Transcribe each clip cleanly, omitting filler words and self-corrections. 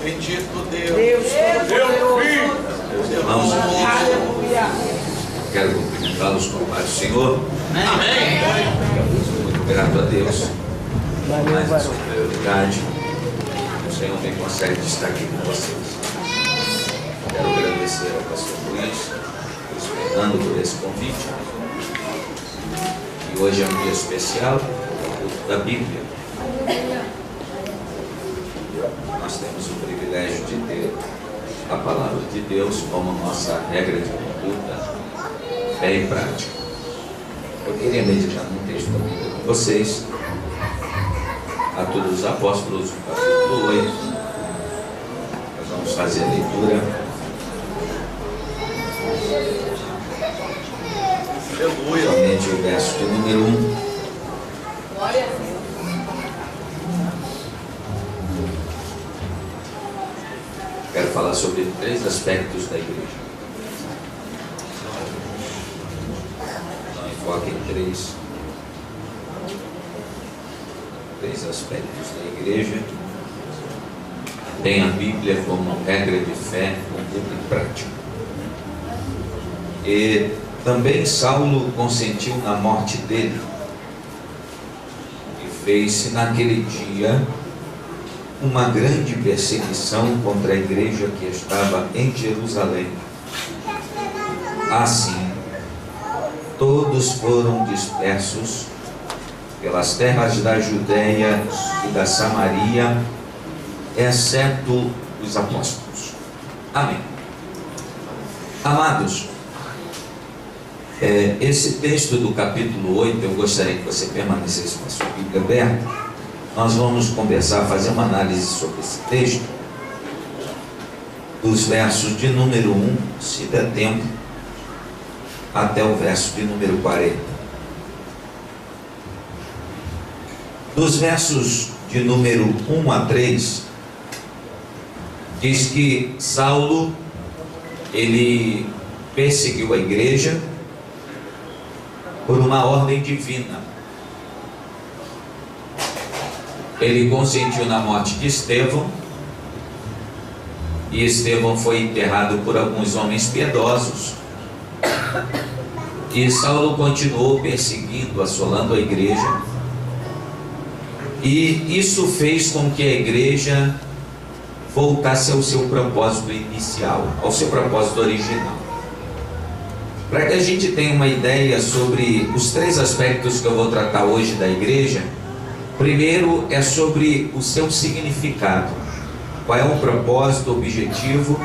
Bendito Deus. Deus Filho. Meus irmãos, Aleluia. quero cumprimentá-los com a paz do Senhor. Amém. Muito grato a Deus. Valeu, Mais a varão. sua prioridade. O Senhor me concede estar aqui com vocês. Quero agradecer ao pastor Luiz, ao Fernando por esse convite. E hoje é um dia especial, o culto da Bíblia. Nós temos o privilégio de ter a palavra de Deus como nossa regra de conduta, fé e prática. Eu queria meditar num texto da Bíblia com vocês, Atos dos Apóstolos, capítulo 8. Nós vamos fazer a leitura. Aleluia. Somente o verso de número 1. Glória a Deus. Quero falar sobre 3 aspectos da igreja. Não enfoque em 3 aspectos da igreja. Tem a Bíblia como regra de fé, conduta e prática. E também Saulo consentiu na morte dele e fez-se naquele dia uma grande perseguição contra a igreja que estava em Jerusalém. Assim, todos foram dispersos pelas terras da Judeia e da Samaria, exceto os apóstolos. Amém. Amados, esse texto do capítulo 8, eu gostaria que você permanecesse com a sua Bíblia aberta. Nós vamos conversar, fazer uma análise sobre esse texto, dos versos de número 1, se der tempo, até o verso de número 40. Dos versos de número 1 a 3, diz que Saulo, ele perseguiu a igreja por uma ordem divina. Ele consentiu na morte de Estevão, e Estevão foi enterrado por alguns homens piedosos, e Saulo continuou perseguindo, assolando a igreja, e isso fez com que a igreja voltasse ao seu propósito inicial, ao seu propósito original. Para que a gente tenha uma ideia sobre os 3 aspectos que eu vou tratar hoje da igreja, primeiro é sobre o seu significado. Qual é o propósito, o objetivo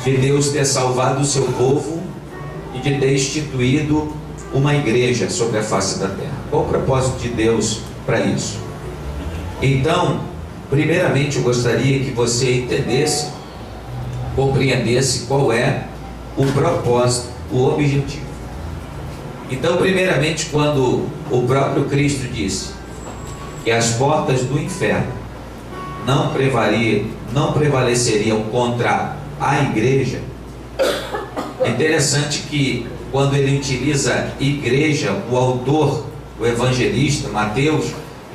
de Deus ter salvado o seu povo e de ter instituído uma igreja sobre a face da terra? Qual o propósito de Deus para isso? Então, primeiramente eu gostaria que você entendesse, compreendesse qual é o propósito, o objetivo. Então, primeiramente, quando o próprio Cristo disse que as portas do inferno não prevaleceriam contra a igreja, é interessante que quando ele utiliza igreja, o autor, o evangelista Mateus,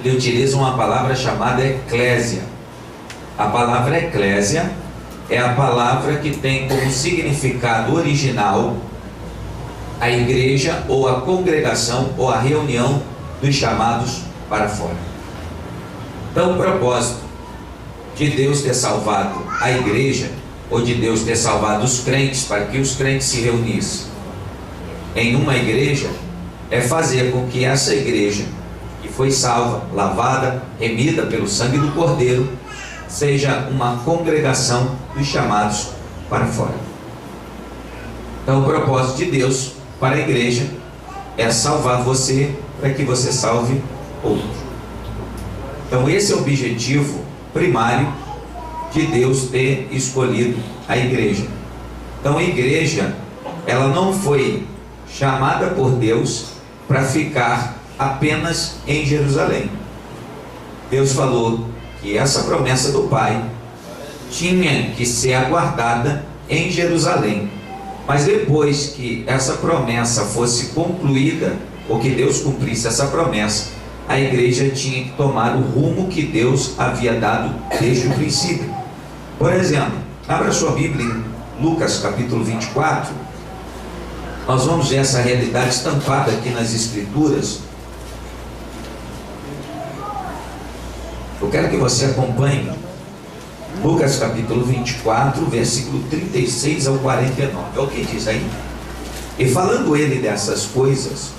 ele utiliza uma palavra chamada eclésia. A palavra eclésia é a palavra que tem como significado original a igreja ou a congregação ou a reunião dos chamados para fora. Então, o propósito de Deus ter salvado a igreja, ou de Deus ter salvado os crentes, para que os crentes se reunissem em uma igreja, é fazer com que essa igreja, que foi salva, lavada, remida pelo sangue do Cordeiro, seja uma congregação dos chamados para fora. Então, o propósito de Deus para a igreja é salvar você, para que você salve outros. Então, esse é o objetivo primário de Deus ter escolhido a igreja. Então, a igreja, ela não foi chamada por Deus para ficar apenas em Jerusalém. Deus falou que essa promessa do Pai tinha que ser aguardada em Jerusalém. Mas depois que essa promessa fosse concluída, ou que Deus cumprisse essa promessa, a igreja tinha que tomar o rumo que Deus havia dado desde o princípio. Por exemplo, abra sua Bíblia em Lucas capítulo 24. Nós vamos ver essa realidade estampada aqui nas Escrituras. Eu quero que você acompanhe Lucas capítulo 24, versículo 36 ao 49. É o que diz aí. E falando ele dessas coisas,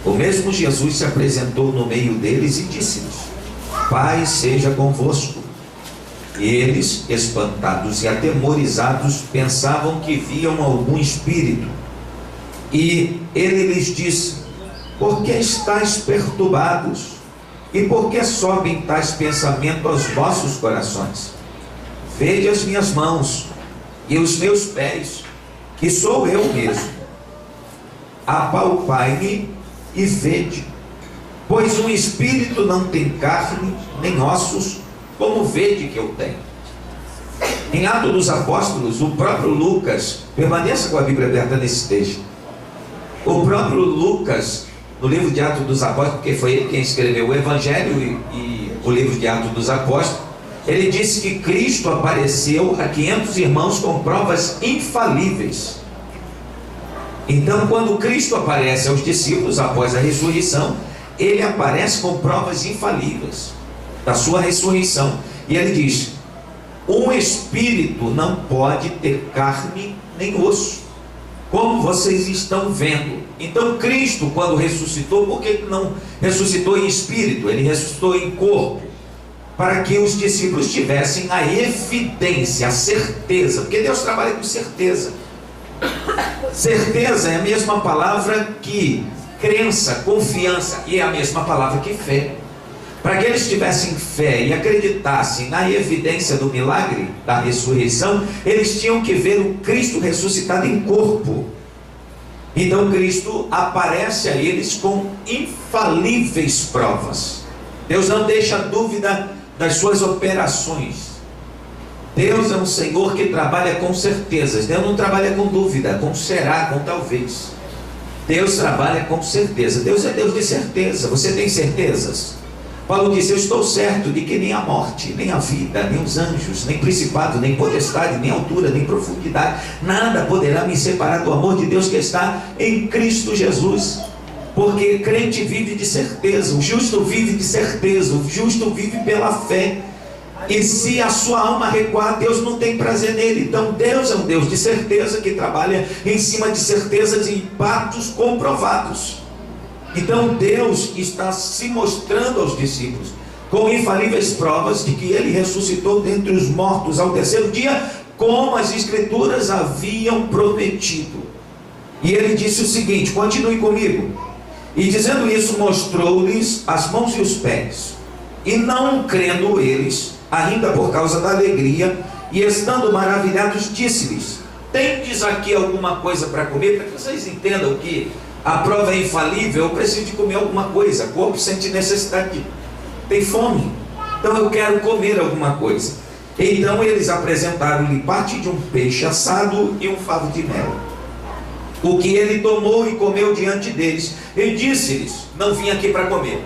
o mesmo Jesus se apresentou no meio deles e disse-lhes: Paz seja convosco. E eles, espantados e atemorizados, pensavam que viam algum espírito. E ele lhes disse: Por que estáis perturbados? E por que sobem tais pensamentos aos vossos corações? Vede as minhas mãos e os meus pés, que sou eu mesmo. Apalpai-me e vede, pois um espírito não tem carne nem ossos, como vede que eu tenho. Em Atos dos Apóstolos, o próprio Lucas, permaneça com a Bíblia aberta nesse texto. O próprio Lucas, no livro de Atos dos Apóstolos, porque foi ele quem escreveu o Evangelho e o livro de Atos dos Apóstolos, ele disse que Cristo apareceu a 500 irmãos com provas infalíveis. Então, quando Cristo aparece aos discípulos após a ressurreição, ele aparece com provas infalíveis da sua ressurreição. E ele diz: um espírito não pode ter carne nem osso, como vocês estão vendo. Então Cristo, quando ressuscitou, por que não ressuscitou em espírito? Ele ressuscitou em corpo, para que os discípulos tivessem a evidência, a certeza, porque Deus trabalha com certeza. Certeza é a mesma palavra que crença, confiança, e é a mesma palavra que fé. Para que eles tivessem fé e acreditassem na evidência do milagre da ressurreição, eles tinham que ver o Cristo ressuscitado em corpo. Então Cristo aparece a eles com infalíveis provas. Deus não deixa dúvida das suas operações. Deus é um Senhor que trabalha com certezas. Deus não trabalha com dúvida, com será, com talvez. Deus trabalha com certeza. Deus é Deus de certeza. Você tem certezas? Paulo disse: eu estou certo de que nem a morte, nem a vida, nem os anjos, nem principado, nem potestade, nem altura, nem profundidade, nada poderá me separar do amor de Deus que está em Cristo Jesus. Porque crente vive de certeza, o justo vive de certeza, o justo vive pela fé. E se a sua alma recuar, Deus não tem prazer nele. Então Deus é um Deus de certeza, que trabalha em cima de certezas e fatos comprovados. Então Deus está se mostrando aos discípulos com infalíveis provas de que ele ressuscitou dentre os mortos ao terceiro dia, como as Escrituras haviam prometido. E ele disse o seguinte, continue comigo: e dizendo isso, mostrou-lhes as mãos e os pés. E não crendo eles, ainda por causa da alegria, e estando maravilhados, disse-lhes: tendes aqui alguma coisa para comer? Para que vocês entendam que a prova é infalível, eu preciso de comer alguma coisa. O corpo sente necessidade, tem fome, então eu quero comer alguma coisa. Então eles apresentaram-lhe parte de um peixe assado e um favo de mel, o que ele tomou e comeu diante deles. E disse-lhes: não vim aqui para comer.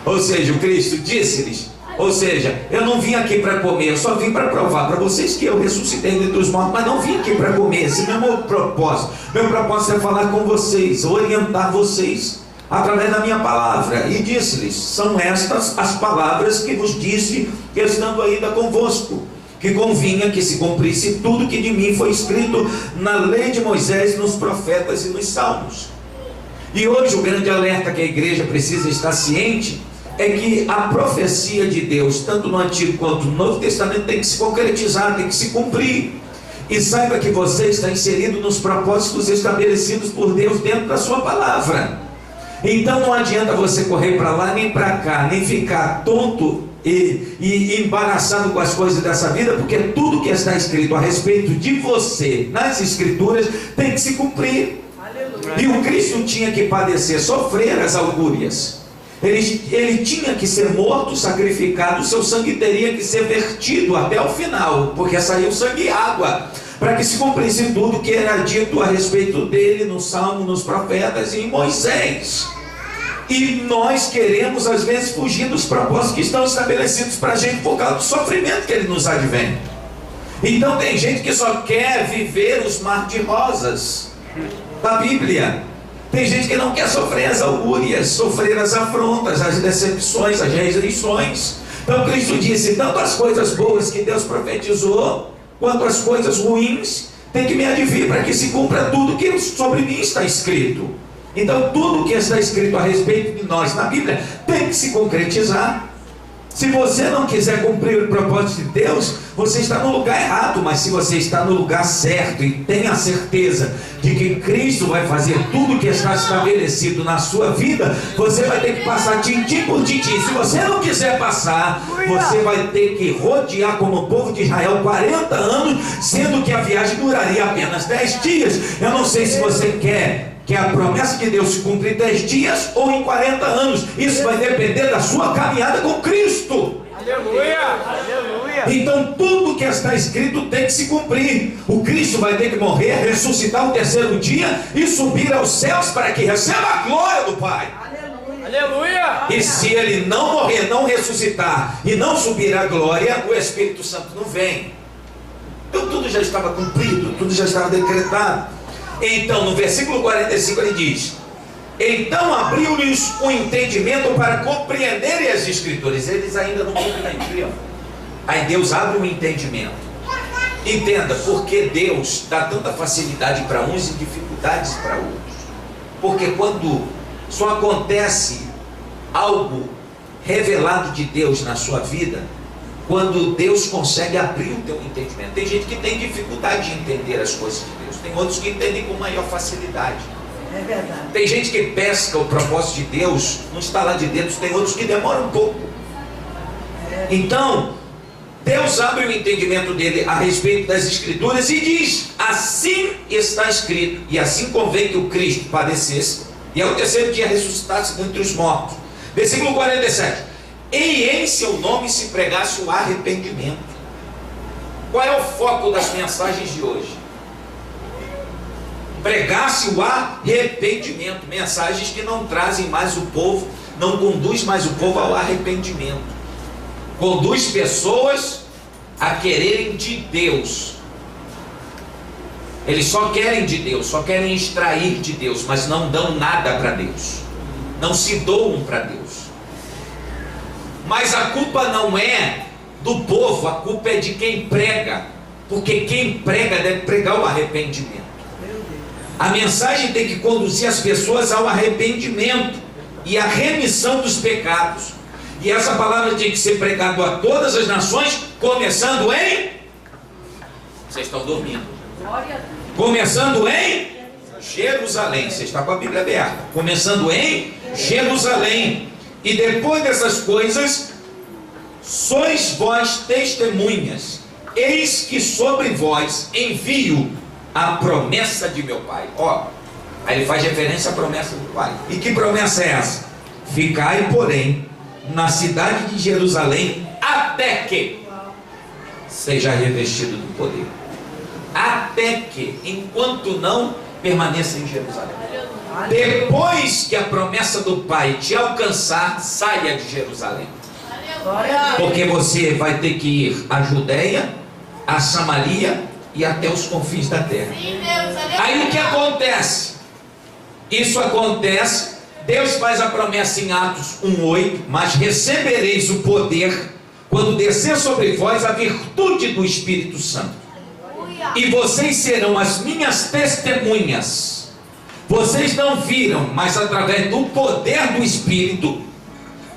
Ou seja, o Cristo disse-lhes, ou seja, eu não vim aqui para comer, eu só vim para provar para vocês que eu ressuscitei dentre os mortos, mas não vim aqui para comer. Esse não é o meu propósito. Meu propósito é falar com vocês, orientar vocês através da minha palavra. E disse-lhes: são estas as palavras que vos disse, estando ainda convosco, que convinha que se cumprisse tudo que de mim foi escrito na lei de Moisés, nos profetas e nos salmos. E hoje o grande alerta que a igreja precisa estar ciente é que a profecia de Deus, tanto no Antigo quanto no Novo Testamento, tem que se concretizar, tem que se cumprir. E saiba que você está inserido nos propósitos estabelecidos por Deus dentro da sua palavra. Então não adianta você correr para lá nem para cá, nem ficar tonto e embaraçado com as coisas dessa vida, porque tudo que está escrito a respeito de você nas Escrituras tem que se cumprir. Aleluia. E o Cristo tinha que padecer, sofrer as algúrias. Ele tinha que ser morto, sacrificado, o seu sangue teria que ser vertido até o final, porque saiu sangue e água, para que se cumprisse tudo que era dito a respeito dele no Salmo, nos profetas e em Moisés. E nós queremos, às vezes, fugir dos propósitos que estão estabelecidos para a gente por causa do sofrimento que ele nos advém. Então tem gente que só quer viver os mar de rosas da Bíblia. Tem gente que não quer sofrer as augúrias, sofrer as afrontas, as decepções, as rejeições. Então Cristo disse, tanto as coisas boas que Deus profetizou, quanto as coisas ruins, tem que me advir para que se cumpra tudo que sobre mim está escrito. Então tudo que está escrito a respeito de nós na Bíblia tem que se concretizar. Se você não quiser cumprir o propósito de Deus, você está no lugar errado. Mas se você está no lugar certo e tem a certeza de que Cristo vai fazer tudo que está estabelecido na sua vida, você vai ter que passar tintim por tintim. Se você não quiser passar, você vai ter que rodear como o povo de Israel 40 anos, sendo que a viagem duraria apenas 10 dias. Eu não sei se você quer que a promessa de Deus se cumpra em 10 dias ou em 40 anos. Isso vai depender da sua caminhada com Cristo. Aleluia! Aleluia! Então tudo que está escrito tem que se cumprir. O Cristo vai ter que morrer, ressuscitar no terceiro dia e subir aos céus para que receba a glória do Pai. Aleluia! E se ele não morrer, não ressuscitar e não subir à glória, o Espírito Santo não vem. Então tudo já estava cumprido, tudo já estava decretado. Então no versículo 45 ele diz: então abriu-lhes o entendimento para compreenderem as Escrituras. Eles ainda não compreendiam. Aí Deus abre o entendimento. Entenda, porque Deus dá tanta facilidade para uns e dificuldades para outros. Porque quando só acontece algo revelado de Deus na sua vida, quando Deus consegue abrir o teu entendimento. Tem gente que tem dificuldade de entender as coisas de Deus, tem outros que entendem com maior facilidade. É verdade. Tem gente que pesca o propósito de Deus no estalar de dedos, tem outros que demoram um pouco. Então Deus abre o entendimento dele a respeito das Escrituras e diz: assim está escrito, e assim convém que o Cristo padecesse e ao terceiro dia ressuscitasse dentre os mortos. Versículo 47: e em seu nome se pregasse o arrependimento. Qual é o foco das mensagens de hoje? Pregasse o arrependimento. Mensagens que não trazem mais o povo, não conduz mais o povo ao arrependimento. Conduz pessoas a quererem de Deus. Eles só querem de Deus, só querem extrair de Deus, mas não dão nada para Deus, não se doam para Deus. Mas a culpa não é do povo, a culpa é de quem prega, porque quem prega deve pregar o arrependimento. A mensagem tem que conduzir as pessoas ao arrependimento e à remissão dos pecados. E essa palavra tem que ser pregada a todas as nações, começando em... Vocês estão dormindo. Começando em Jerusalém. Você está com a Bíblia aberta. Começando em Jerusalém. E depois dessas coisas, sois vós testemunhas. Eis que sobre vós envio a promessa de meu Pai. Ó, aí ele faz referência à promessa do Pai. E que promessa é essa? Ficai, porém, na cidade de Jerusalém, até que seja revestido do poder. Até que, enquanto não, permaneça em Jerusalém. Depois que a promessa do Pai te alcançar, saia de Jerusalém. Porque você vai ter que ir à Judeia, a Samaria e até os confins da terra. Aí o que acontece? Isso acontece, Deus faz a promessa em Atos 1:8, mas recebereis o poder quando descer sobre vós a virtude do Espírito Santo. E vocês serão as minhas testemunhas. Vocês não viram, mas através do poder do Espírito,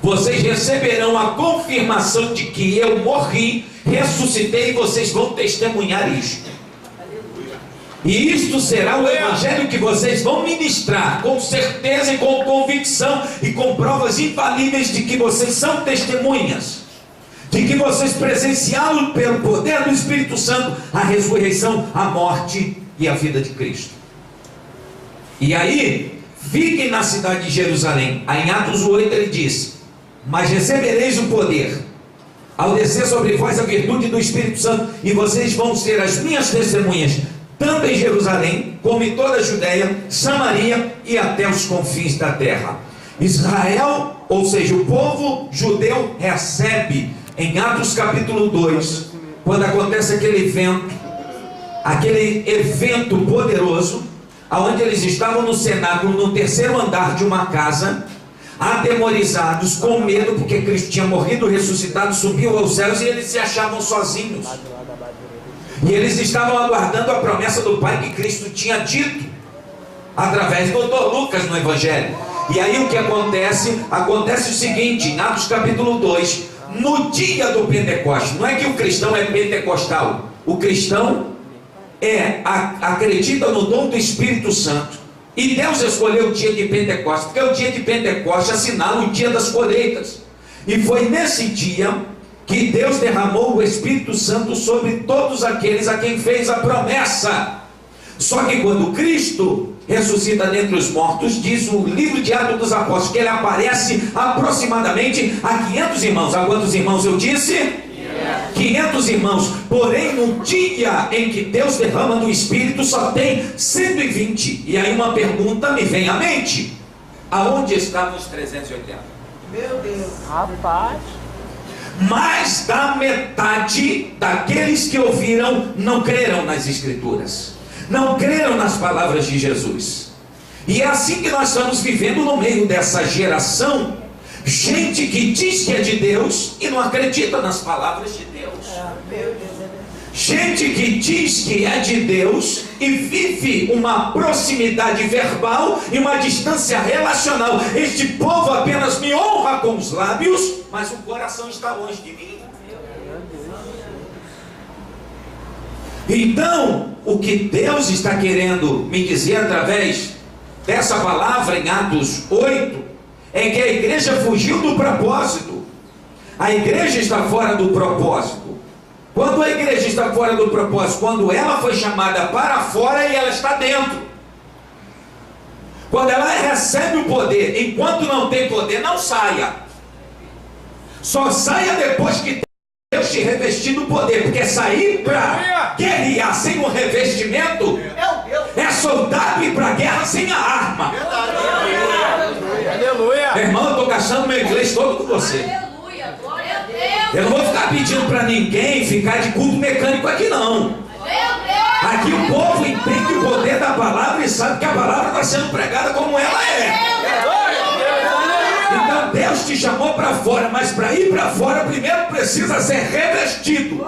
vocês receberão a confirmação de que eu morri, ressuscitei, e vocês vão testemunhar isto. E isto será o evangelho que vocês vão ministrar, com certeza e com convicção, e com provas infalíveis de que vocês são testemunhas, de que vocês presenciaram pelo poder do Espírito Santo a ressurreição, a morte e a vida de Cristo. E aí, fiquem na cidade de Jerusalém. Aí em Atos 8 ele diz: mas recebereis o poder ao descer sobre vós a virtude do Espírito Santo, e vocês vão ser as minhas testemunhas, tanto em Jerusalém, como em toda a Judeia, Samaria e até os confins da terra. Israel, ou seja, o povo judeu recebe em Atos capítulo 2, quando acontece aquele evento poderoso, onde eles estavam no cenáculo, no terceiro andar de uma casa, atemorizados, com medo, porque Cristo tinha morrido, ressuscitado, subiu aos céus, e eles se achavam sozinhos. E eles estavam aguardando a promessa do Pai que Cristo tinha dito, através do Dr. Lucas no Evangelho. E aí o que acontece? Acontece o seguinte, em Atos capítulo 2, no dia do Pentecostes. Não é que o cristão é pentecostal, o cristão acredita no dom do Espírito Santo. E Deus escolheu o dia de Pentecostes, porque o dia de Pentecostes assinala o dia das colheitas. E foi nesse dia que Deus derramou o Espírito Santo sobre todos aqueles a quem fez a promessa. Só que quando Cristo ressuscita dentre os mortos, diz o livro de Atos dos Apóstolos, que ele aparece aproximadamente a 500 irmãos. A quantos irmãos eu disse? 500 irmãos. Porém, no dia em que Deus derrama do Espírito, só tem 120. E aí uma pergunta me vem à mente: aonde estavam os 380? Meu Deus. Rapaz. Mais da metade daqueles que ouviram não creram nas Escrituras, não creram nas palavras de Jesus. E é assim que nós estamos vivendo no meio dessa geração. Gente que diz que é de Deus e não acredita nas palavras de Deus. Gente que diz que é de Deus e vive uma proximidade verbal e uma distância relacional. Este povo apenas me honra com os lábios, mas o coração está longe de mim. Então, o que Deus está querendo me dizer através dessa palavra em Atos 8 é que a igreja fugiu do propósito. A igreja está fora do propósito. Quando a igreja está fora do propósito, quando ela foi chamada para fora e ela está dentro. Quando ela recebe o poder, enquanto não tem poder, não saia. Só saia depois que Deus te revestir do poder, porque sair para guerrear sem o revestimento é soldado ir para a guerra sem a arma. Aleluia. Meu irmão, eu estou gastando meu inglês todo com você. Aleluia. Glória a Deus. Eu não vou ficar pedindo para ninguém ficar de culto mecânico aqui não. Meu Deus. Aqui o povo entende o poder da palavra e sabe que a palavra está sendo pregada como ela é. Então Deus te chamou para fora, mas para ir para fora primeiro precisa ser revestido.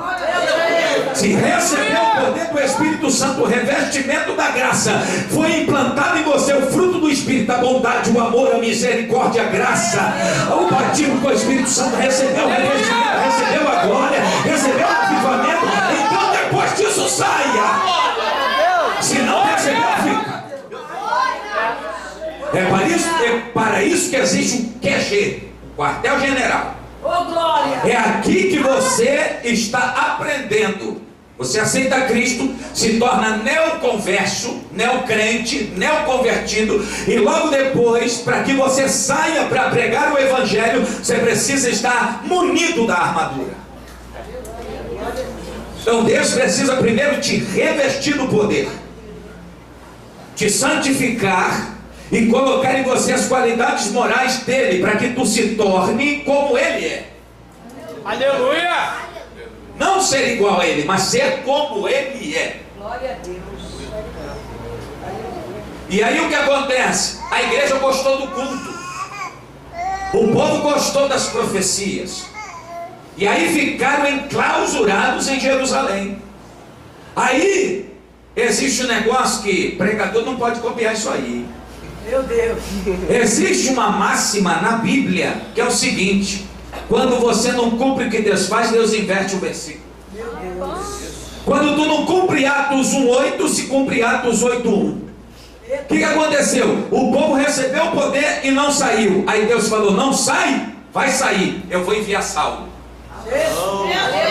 Se recebeu o poder do Espírito Santo, o revestimento da graça, foi implantado em você o fruto do Espírito, a bondade, o amor, a misericórdia, a graça, o batismo com o Espírito Santo, recebeu o revestimento, recebeu a glória, recebeu o avivamento. Então depois disso saia. Se não recebeu, fica. É para isso que existe um QG, quartel-general. Oh, glória. É aqui que você está aprendendo. Você aceita Cristo, se torna neoconverso, neocrente, neoconvertido, e logo depois, para que você saia para pregar o Evangelho, você precisa estar munido da armadura. Então Deus precisa primeiro te revestir do poder, te santificar e colocar em você as qualidades morais dele, para que tu se torne como ele é. Aleluia. Não ser igual a ele, mas ser como ele é. Glória a Deus. E aí o que acontece? A igreja gostou do culto, o povo gostou das profecias, e aí ficaram enclausurados em Jerusalém. Aí existe um negócio que pregador não pode copiar isso aí. Meu Deus. Existe uma máxima na Bíblia que é o seguinte: quando você não cumpre o que Deus faz, Deus inverte o versículo. Meu Deus. Quando tu não cumpre Atos 1:8, se cumpre Atos 8:1. O que aconteceu? O povo recebeu o poder e não saiu. Aí Deus falou: não sai, vai sair, eu vou enviar Saulo.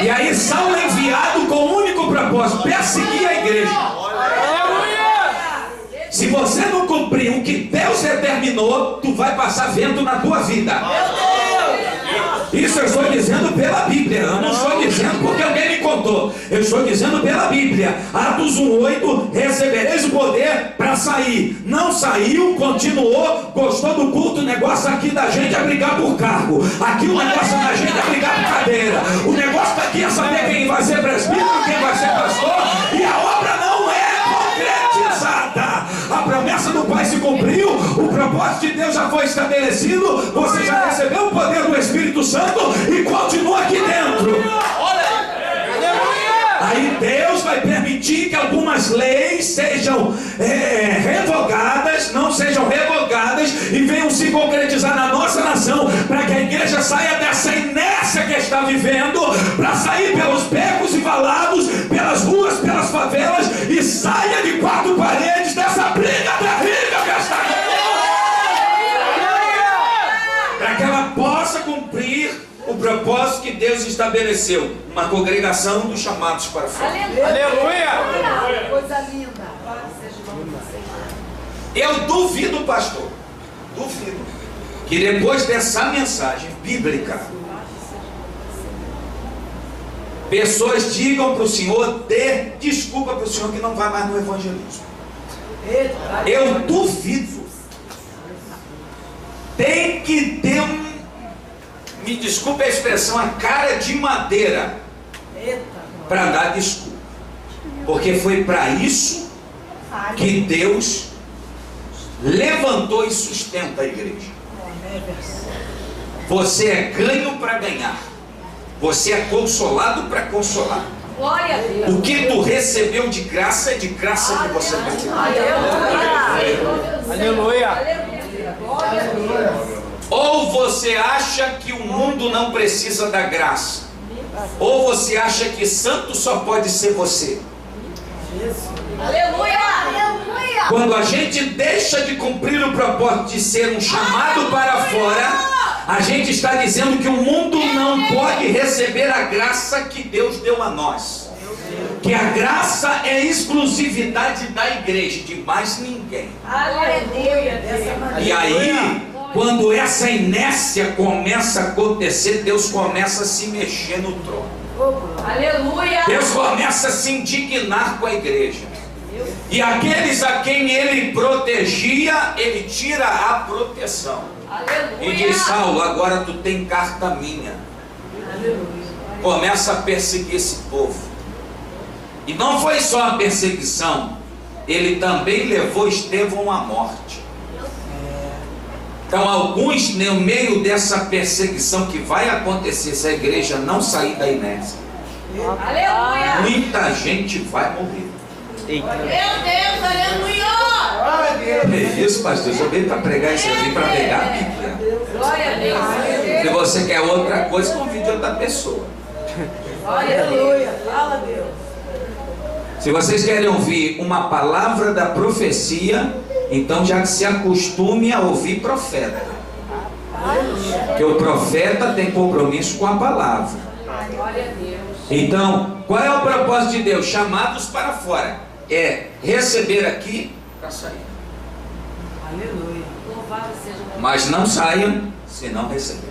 E aí Saulo é enviado com o único propósito: perseguir a igreja. Se você não cumprir o que Deus determinou, tu vai passar vento na tua vida. Isso eu estou dizendo pela Bíblia, eu não estou dizendo porque alguém me contou. Eu estou dizendo pela Bíblia. Atos 1:8, recebereis o poder para sair. Não saiu, continuou, gostou do culto. O negócio aqui da gente é brigar por cargo. Aqui o negócio da gente é brigar por cadeira. O negócio daqui é saber quem vai ser presbítero, quem vai ser pastor. E a obra não é concretizada. A promessa do Pai se cumpriu, o propósito de Deus já foi estabelecido, você já recebeu o poder do Espírito Santo e continua aqui dentro. Aí Deus vai permitir que algumas leis sejam revogadas, não sejam revogadas e venham se concretizar na nossa nação, para que a igreja saia dessa inércia que está vivendo, para sair pelos becos e valados, pelas ruas, pelas favelas, e saia de quatro paredes dessa briga terrível que está para que ela possa cumprir o propósito que Deus estabeleceu, uma congregação dos chamados para fora. Aleluia! Coisa linda. Eu duvido, pastor, duvido, que depois dessa mensagem bíblica, pessoas digam para o Senhor, dê desculpa para o Senhor que não vai mais no evangelismo. Eu duvido. Tem que ter me desculpe a expressão, a cara de madeira para dar desculpa, porque foi para isso que Deus levantou e sustenta a igreja. Você é ganho para ganhar, você é consolado para consolar. Glória a Deus. O que tu recebeu de graça é de graça que você recebeu. Aleluia! Glória a Deus. Ou você acha que o mundo não precisa da graça, ou você acha que santo só pode ser você. Aleluia! Aleluia! Quando a gente deixa de cumprir o propósito de ser um chamado para fora, a gente está dizendo que o mundo não pode receber a graça que Deus deu a nós. Que a graça é exclusividade da igreja, de mais ninguém. Aleluia! E aí, quando essa inércia começa a acontecer, Deus começa a se mexer no trono. Aleluia! Deus começa a se indignar com a igreja. E aqueles a quem ele protegia, ele tira a proteção. Aleluia! E diz: Saulo, agora tu tem carta minha. Começa a perseguir esse povo. E não foi só a perseguição, ele também levou Estevão à morte. Então alguns, no meio dessa perseguição que vai acontecer, se a igreja não sair da inércia, Aleluia! muita gente vai morrer. Meu Deus, aleluia! É isso, pastor, eu veio para pregar isso aqui, para pregar a Bíblia. Glória a Deus! Se você quer outra coisa, convide outra pessoa. Glória a Deus! Aleluia. Fala, Deus. Se vocês querem ouvir uma palavra da profecia, então já se acostume a ouvir profeta. Porque o profeta tem compromisso com a palavra. Glória a Deus! Então, qual é o propósito de Deus? Chamados para fora. É receber aqui para sair. Aleluia. Louvado seja o nome. Mas não saiam se não receber.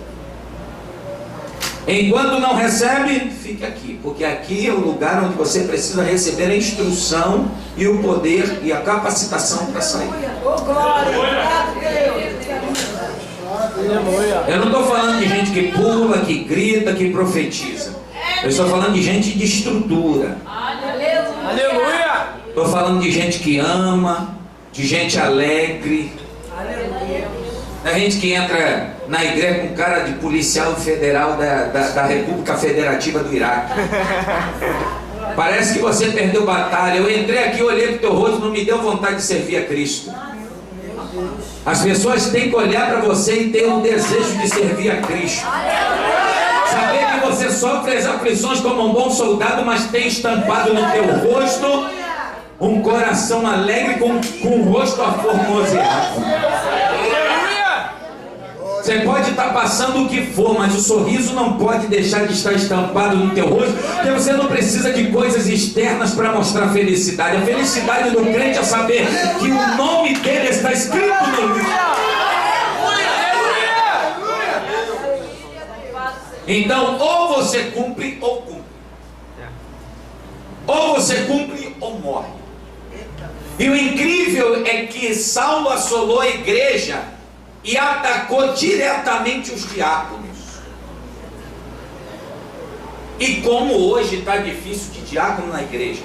Enquanto não recebe, fique aqui, porque aqui é o lugar onde você precisa receber a instrução e o poder e a capacitação para sair. Ô, glória. Obrigado, Deus. Aleluia! Eu não estou falando de gente que pula, que grita, que profetiza. Eu estou falando de gente de estrutura. Aleluia! Estou falando de gente que ama, de gente alegre. Da gente que entra na igreja com cara de policial federal da República Federativa do Iraque. Parece que você perdeu batalha. Eu entrei aqui, olhei para o teu rosto, não me deu vontade de servir a Cristo. As pessoas têm que olhar para você e ter um desejo de servir a Cristo. Saber que você sofre as aflições como um bom soldado, mas tem estampado no teu rosto um coração alegre com o rosto aformoseado. Você pode estar passando o que for, mas o sorriso não pode deixar de estar estampado no teu rosto, porque você não precisa de coisas externas para mostrar felicidade. A felicidade do crente é saber que o nome dele está escrito no livro. Então, ou você cumpre ou cumpre. Ou você cumpre ou morre. E o incrível é que Saulo assolou a igreja e atacou diretamente os diáconos. E como hoje está difícil de diácono na igreja,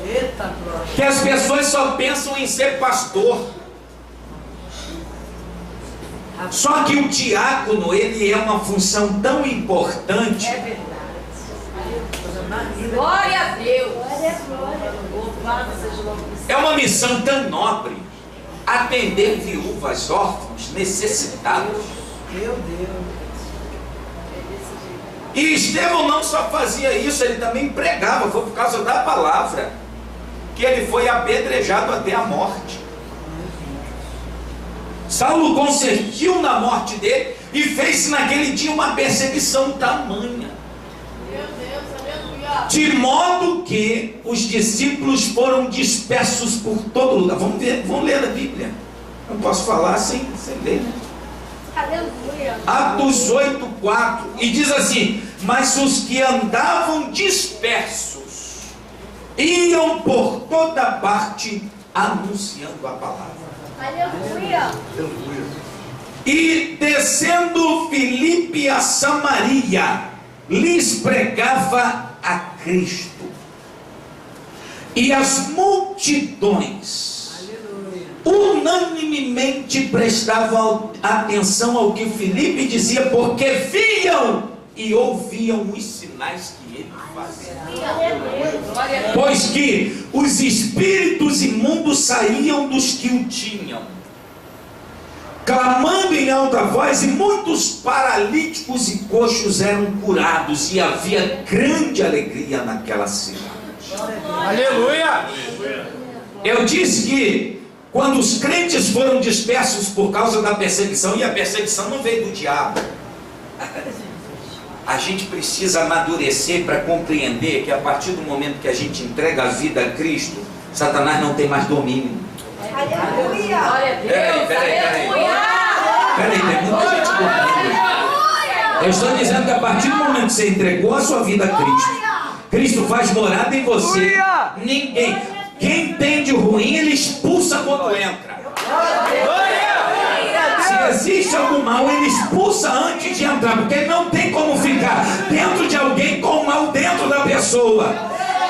Eita, glória. que as pessoas só pensam em ser pastor. Só que o diácono, ele é uma função tão importante. É verdade. Coisa mais linda. Glória a Deus. Louvado seja o nome do Senhor. É uma missão tão nobre. Atender viúvas, órfãos, necessitados. Meu Deus. E Estevão não só fazia isso, ele também pregava. Foi por causa da palavra que ele foi apedrejado até a morte. Saulo consentiu na morte dele e fez naquele dia uma perseguição tamanha, de modo que os discípulos foram dispersos por todo lugar. Vamos ler a Bíblia. Não posso falar sem ler, né? Aleluia. Atos 8:4, e diz assim: mas os que andavam dispersos iam por toda parte anunciando a palavra. Aleluia. E descendo Filipe a Samaria, lhes pregava a Cristo. E as multidões unanimemente prestavam atenção ao que Filipe dizia, porque viam e ouviam os sinais que ele fazia. Glória a Deus. Pois que os espíritos imundos saíam dos que o tinham, clamando em alta voz, e muitos paralíticos e coxos eram curados, e havia grande alegria naquela cidade. Aleluia. Eu disse que quando os crentes foram dispersos por causa da perseguição, e a perseguição não veio do diabo, a gente precisa amadurecer para compreender que a partir do momento que a gente entrega a vida a Cristo, Satanás não tem mais domínio. Aleluia. Glória a Deus. Peraí. Aleluia. Peraí, tem muita gente dormindo. Eu estou dizendo que a partir do momento que você entregou a sua vida a Cristo, Cristo faz morada em você. Ninguém, quem tem de ruim, ele expulsa quando entra. Se existe algum mal, ele expulsa antes de entrar, porque ele não tem como ficar dentro de alguém com o mal dentro da pessoa.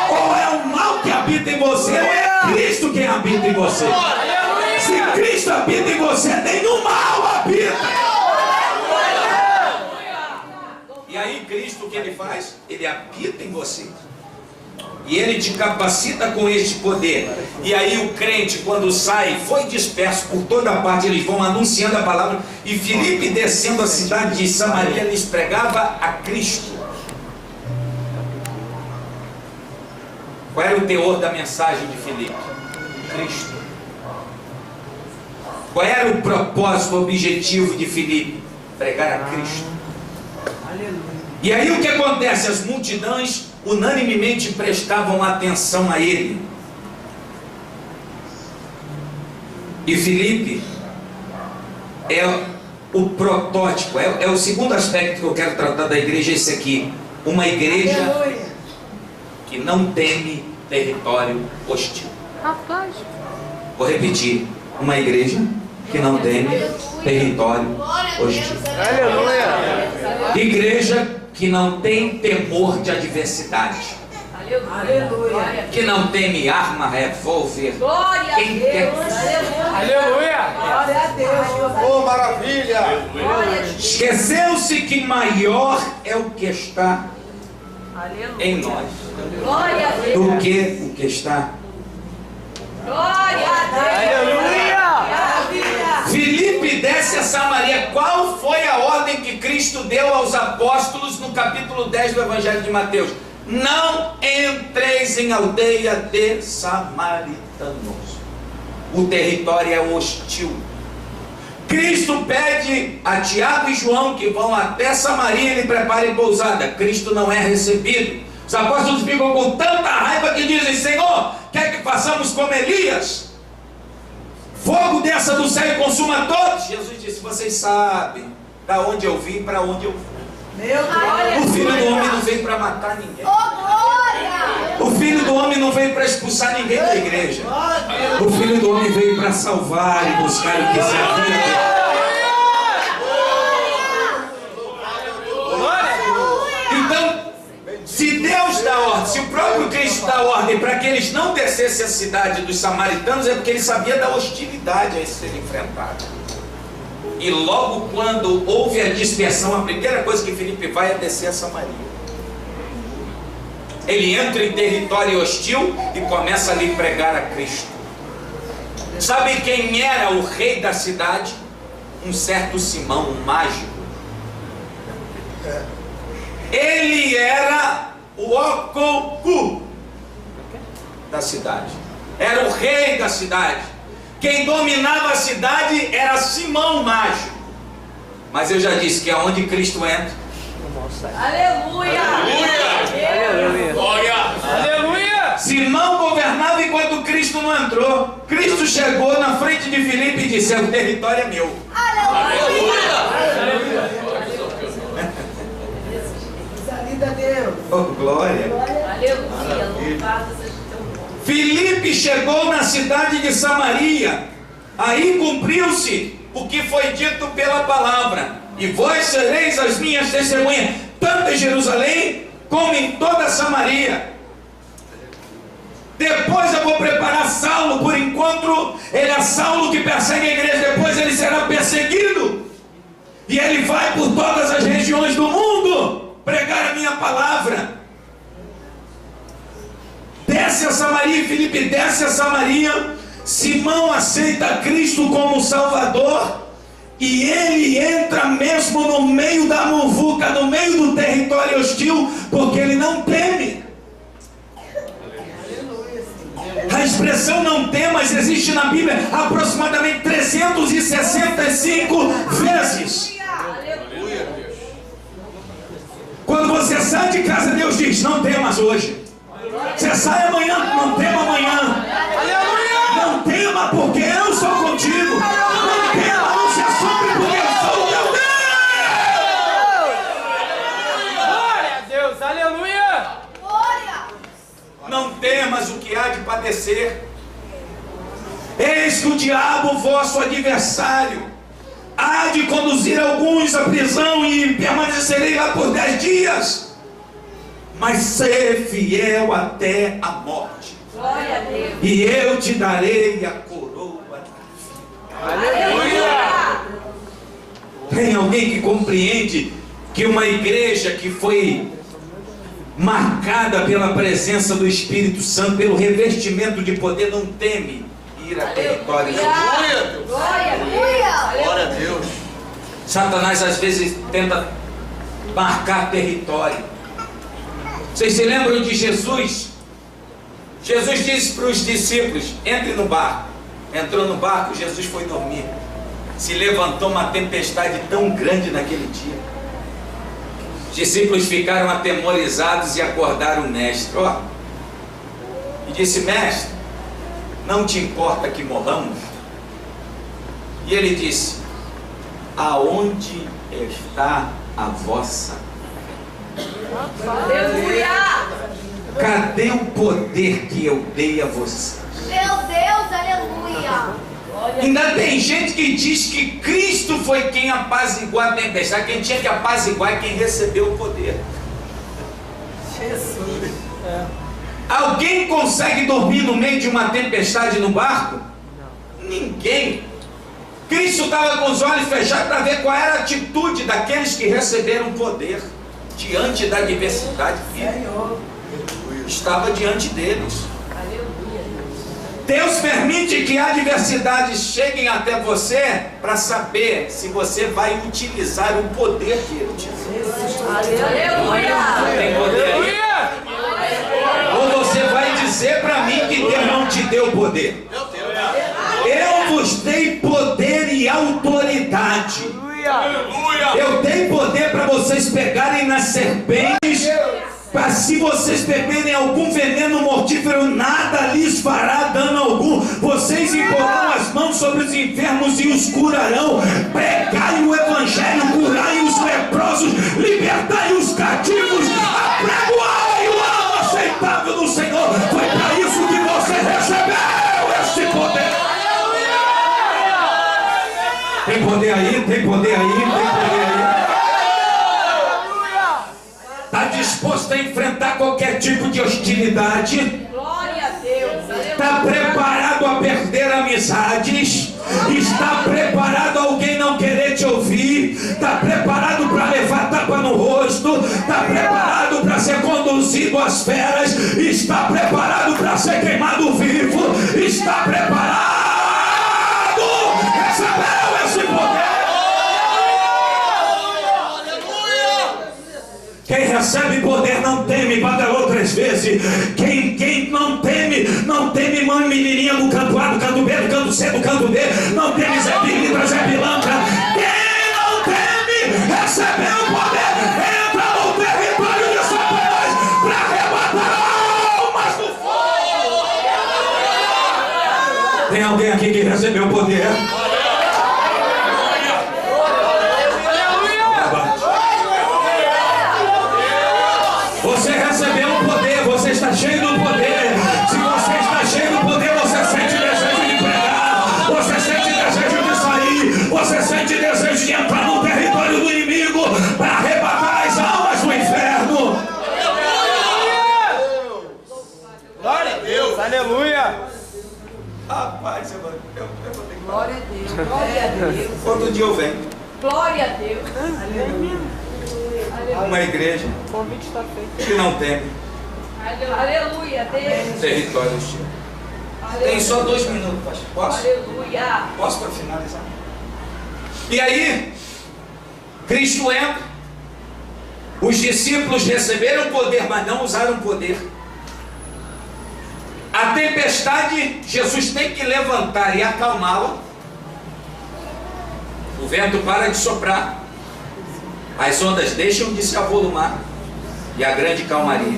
Ou é o mal que habita em você, ou é Cristo quem habita em você. Se Cristo habita em você, nenhum mal habita. E aí Cristo, o que ele faz? Ele habita em você. E ele te capacita com este poder. E aí o crente, quando sai, foi disperso por toda parte, eles vão anunciando a palavra. E Filipe, descendo a cidade de Samaria, lhes pregava a Cristo. Qual era o teor da mensagem de Filipe? Cristo. Qual era o propósito, o objetivo de Filipe? Pregar a Cristo. E aí o que acontece? As multidões unanimemente prestavam atenção a ele. E Filipe é o protótipo, é o segundo aspecto que eu quero tratar da igreja, esse aqui. Uma igreja que não teme território hostil. Vou repetir: uma igreja que não teme território hostil. Aleluia. Igreja que não tem temor de adversidade, Aleluia. que não teme arma, revólver. Glória a Quem quer Deus. que Aleluia. Glória a Deus. Oh, maravilha! Glória a Deus. Esqueceu-se que maior é o que está em nós Glória a Deus. do que o que está. Glória a Deus. Aleluia. Filipe desce a Samaria. Qual foi a ordem que Cristo deu aos apóstolos no capítulo 10 do Evangelho de Mateus? Não entreis em aldeia de samaritanos. O território é hostil. Cristo pede a Tiago e João que vão até Samaria e lhe preparem pousada. Cristo não é recebido. Os apóstolos ficam com tanta raiva que dizem: Senhor, quer que façamos como Elias? Fogo desça do céu e consuma todos. Jesus disse: vocês sabem da onde eu vim, para onde eu vou. Meu Deus. O Filho do Homem não veio para matar ninguém. Oh, glória. O Filho Filho do Homem não veio para expulsar ninguém da igreja. O Filho do Homem veio para salvar e buscar o que se havia. Então, se Deus dá ordem, se o próprio Cristo dá ordem para que eles não descessem a cidade dos samaritanos, é porque ele sabia da hostilidade a esse ser enfrentado. E logo quando houve a dispersão, a primeira coisa que Filipe vai é descer a Samaria. Ele entra em território hostil e começa a lhe pregar a Cristo. Sabe quem era o rei da cidade? Um certo Simão, um mágico. Ele era o Ococu da cidade. Era o rei da cidade. Quem dominava a cidade era Simão mágico. Mas eu já disse que aonde Cristo entra, Aleluia! Glória! Aleluia! Simão governava enquanto Cristo não entrou. Cristo chegou na frente de Filipe e disse: o território é meu. Salida a Deus. Oh, glória! Aleluia! Louvado seja o teu nome. Filipe chegou na cidade de Samaria. Aí cumpriu-se o que foi dito pela palavra: e vós sereis as minhas testemunhas, tanto em Jerusalém como em toda Samaria. Depois eu vou preparar Saulo por encontro. Ele é Saulo que persegue a igreja. Depois ele será perseguido, e ele vai por todas as regiões do mundo pregar a minha palavra. Desce a Samaria, Filipe desce a Samaria. Simão aceita Cristo como Salvador, e ele entra mesmo no meio da muvuca, no meio do território hostil, porque ele não teme. A expressão não temas existe na Bíblia aproximadamente 365 vezes. Quando você sai de casa, Deus diz: não temas hoje. Você sai amanhã, não tema amanhã. Não tema, porque eu sou contigo. Não tema, não se assombre, porque eu sou o teu Deus. Glória a Deus! Aleluia! Não temas o que há de padecer. Eis que o diabo, vosso adversário, há de conduzir alguns à prisão, e permanecerei lá por 10 dias. Mas ser fiel até a morte, Glória a Deus! e eu te darei a coroa da vida. Aleluia! Tem alguém que compreende que uma igreja que foi marcada pela presença do Espírito Santo, pelo revestimento de poder, não teme ir a territórios hostis? Glória a Deus! Satanás às vezes tenta marcar território. Vocês se lembram de Jesus? Jesus disse para os discípulos: entre no barco. Entrou no barco, Jesus foi dormir. Se levantou uma tempestade tão grande naquele dia. Os discípulos ficaram atemorizados e acordaram o mestre. E disse: mestre, não te importa que morramos? E ele disse: aonde está a vossa? Aleluia! Cadê o poder que eu dei a vocês? Meu Deus, aleluia. Ainda tem gente que diz que Cristo foi quem apaziguou a tempestade. Quem tinha que apaziguar é quem recebeu o poder. Jesus. Alguém consegue dormir no meio de uma tempestade no barco? Ninguém. Cristo estava com os olhos fechados para ver qual era a atitude daqueles que receberam poder diante da adversidade física. Estava diante deles. Deus permite que adversidades cheguem até você para saber se você vai utilizar o poder que Ele te deu. Aleluia! Tem poder aí? Ou você vai dizer para mim que Deus não te deu poder? Eu vos dei poder e autoridade. Eu dei poder para vocês pegarem nas serpentes, para se vocês beberem algum veneno mortífero, nada lhes fará dano algum. Vocês imporão as mãos sobre os enfermos e os curarão. Pregai o evangelho, curai os leprosos, libertai os cativos, apregoai o ano aceitável do Senhor. poder aí, tem poder aí, tem poder aí. Está disposto a enfrentar qualquer tipo de hostilidade. Glória a Deus. Está preparado a perder amizades. Está preparado a alguém não querer te ouvir. Está preparado para levar tapa no rosto. Está preparado para ser conduzido às feras. Está preparado para ser queimado vivo. Está preparado. Recebeu esse poder. Quem recebe poder não teme, badalou 3 vezes. Quem não teme mãe menininha do canto A, do canto B, do canto C, do canto D. Não teme Zé Pilintra, Zé Pilantra. Quem não teme, recebeu o poder. Entra no território de Satanás para arrebatar almas do fogo. Tem alguém aqui que recebeu o poder? Você recebeu o poder, você está cheio do poder. Se você está cheio do poder, você sente desejo de pregar, você sente desejo de sair, você sente desejo de entrar no território do inimigo para arrebatar as almas do inferno. Glória a Deus. Aleluia. Rapaz, eu vou ter que... Glória a Deus. Glória a Deus. Quando dia eu venho, Glória a Deus. uma igreja que não tem Aleluia, Deus. território hostil. Tem só 2 minutos, pastor. Posso? Aleluia. Posso para finalizar? E aí, Cristo entra. Os discípulos receberam poder, mas não usaram poder. A tempestade, Jesus tem que levantar e acalmá-la. O vento para de soprar. As ondas deixam de se avolumar. E a grande calmaria.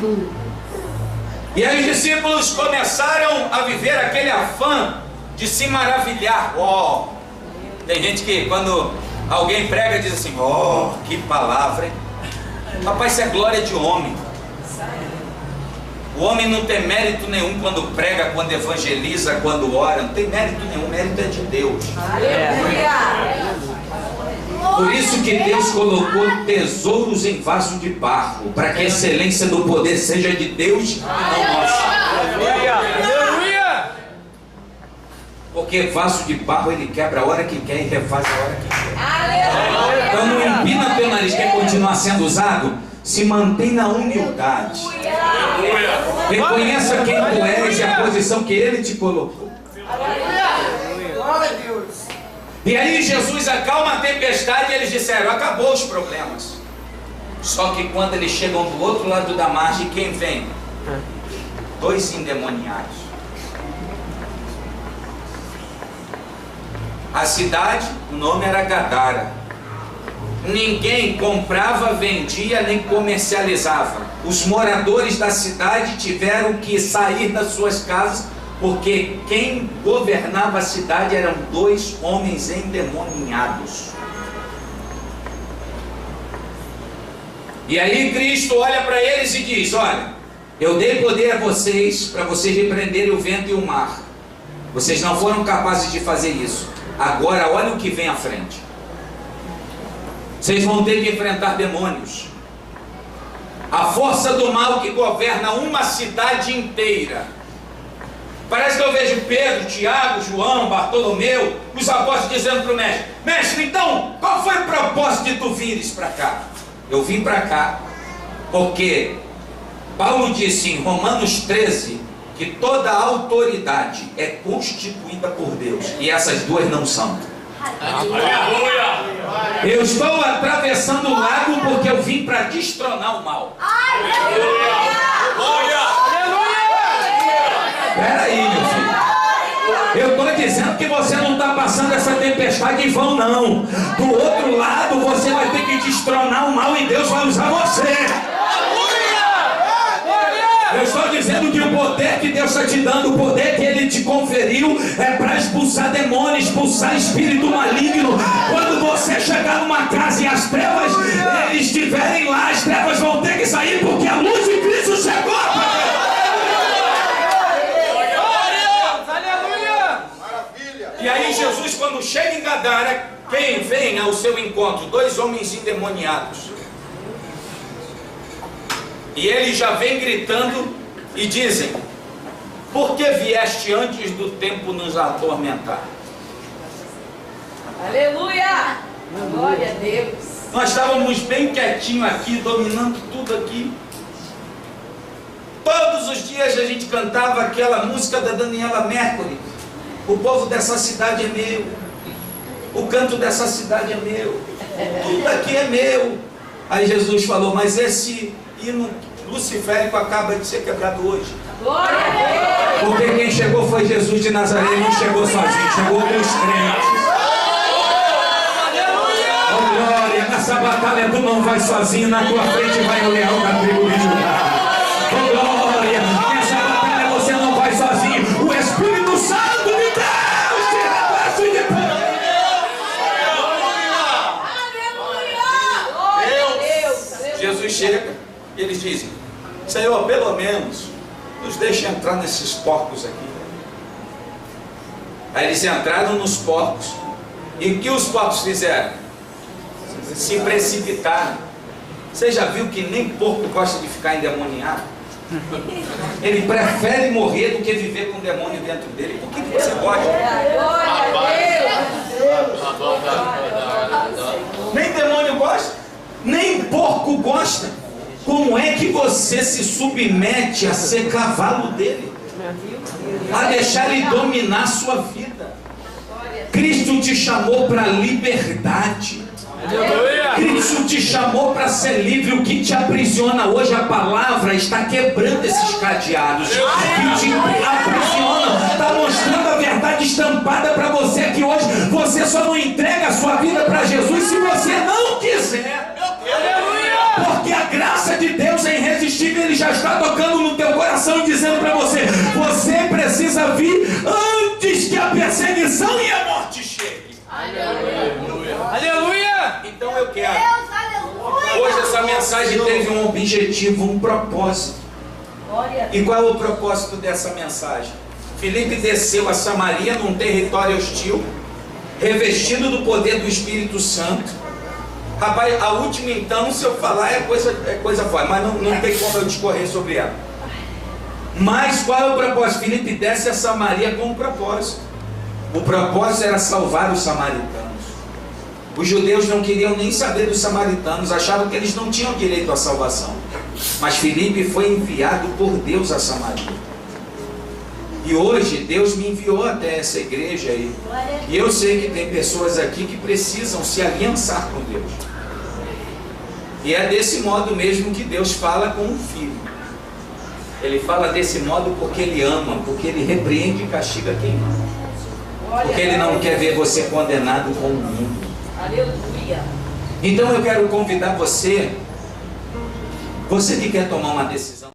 E aí os discípulos começaram a viver aquele afã de se maravilhar. Oh, tem gente que quando alguém prega diz assim: oh, que palavra, hein? Rapaz, isso é glória de homem. O homem não tem mérito nenhum quando prega, quando evangeliza, quando ora. Não tem mérito nenhum, mérito é de Deus. Aleluia. Por isso que Deus colocou tesouros em vaso de barro, para que a excelência do poder seja de Deus e não nossa. Aleluia. Porque vaso de barro ele quebra a hora que quer e refaz a hora que quer. Aleluia. Então não empina teu nariz, quer continuar sendo usado? Se mantém na humildade. Reconheça quem tu és e a posição que Ele te colocou. Glória a Deus. E aí Jesus acalma a tempestade e eles disseram: acabou os problemas. Só que quando eles chegam do outro lado da margem, quem vem? 2 endemoniados. A cidade, o nome era Gadara. Ninguém comprava, vendia, nem comercializava. Os moradores da cidade tiveram que sair das suas casas, porque quem governava a cidade eram 2 homens endemoniados. E aí Cristo olha para eles e diz: olha, eu dei poder a vocês para vocês repreenderem o vento e o mar. Vocês não foram capazes de fazer isso. Agora olha o que vem à frente. Vocês vão ter que enfrentar demônios. A força do mal que governa uma cidade inteira. Parece que eu vejo Pedro, Tiago, João, Bartolomeu, os apóstolos dizendo para o mestre: mestre, então, qual foi o propósito de tu vires para cá? Eu vim para cá porque Paulo disse em Romanos 13 que toda autoridade é constituída por Deus, e essas 2 não são. Eu estou atravessando o lago porque eu vim para destronar o mal. Espera aí, meu filho. Eu estou dizendo que você não está passando essa tempestade em vão, não. Do outro lado você vai ter que destronar o mal e Deus vai usar você. Eu estou dizendo que o poder que Deus está te dando, o poder que Ele te conferiu, é para expulsar demônios, expulsar espírito maligno. Quando você chegar numa casa e as trevas eles estiverem lá, as trevas vão ter que sair, porque a luz de Cristo chegou. Aleluia. E aí Jesus, quando chega em Gadara, Quem vem ao seu encontro? 2 homens endemoniados. E ele já vem gritando e dizem: por que vieste antes do tempo nos atormentar? Aleluia! Glória a Deus. Nós estávamos bem quietinhos aqui, dominando tudo aqui. Todos os dias a gente cantava aquela música da Daniela Mercury: o povo dessa cidade é meu, o canto dessa cidade é meu, tudo aqui é meu. Aí Jesus falou: mas esse hino luciférico acaba de ser quebrado hoje. Glória a Deus. Porque quem chegou foi Jesus de Nazaré, não chegou sozinho, chegou com os crentes. Oh glória, nessa batalha tu não vai sozinho, na tua frente vai o leão da tribo de Judá. Oh glória, nessa batalha você não vai sozinho, o Espírito Santo de Deus te abraça e de Aleluia. Jesus chega e eles dizem: Senhor, pelo menos nos deixa entrar nesses porcos aqui. Aí eles entraram nos porcos. E o que os porcos fizeram? Se precipitaram. Você já viu que nem porco gosta de ficar endemoniado? Ele prefere morrer do que viver com um demônio dentro dele. Por que você gosta? Glória a Deus. Nem demônio gosta, nem porco gosta. Como é que você se submete a ser cavalo dele? A deixar ele dominar a sua vida? Cristo te chamou para liberdade. Cristo te chamou para ser livre. O que te aprisiona hoje, a palavra está quebrando esses cadeados. O que te aprisiona está mostrando a verdade estampada para você, que hoje você só não entrega a sua vida para Jesus se você não quiser. Porque a graça de Deus é irresistível. Ele já está tocando no teu coração e dizendo para você: você precisa vir antes que a perseguição e a morte chegue. Aleluia! Então eu quero. Deus, aleluia. Hoje essa mensagem teve um objetivo, um propósito. E qual é o propósito dessa mensagem? Filipe desceu a Samaria, num território hostil, revestido do poder do Espírito Santo. Rapaz, a última então, se eu falar, é coisa forte, mas não tem como eu discorrer sobre ela. Mas qual é o propósito? Filipe desce a Samaria com um propósito. O propósito era salvar os samaritanos. Os judeus não queriam nem saber dos samaritanos, achavam que eles não tinham direito à salvação. Mas Filipe foi enviado por Deus a Samaria. E hoje Deus me enviou até essa igreja aí. E eu sei que tem pessoas aqui que precisam se aliançar com Deus. E é desse modo mesmo que Deus fala com um filho. Ele fala desse modo porque Ele ama, porque Ele repreende e castiga quem ama. Porque Ele não quer ver você condenado com o mundo. Aleluia. Então eu quero convidar você que quer tomar uma decisão.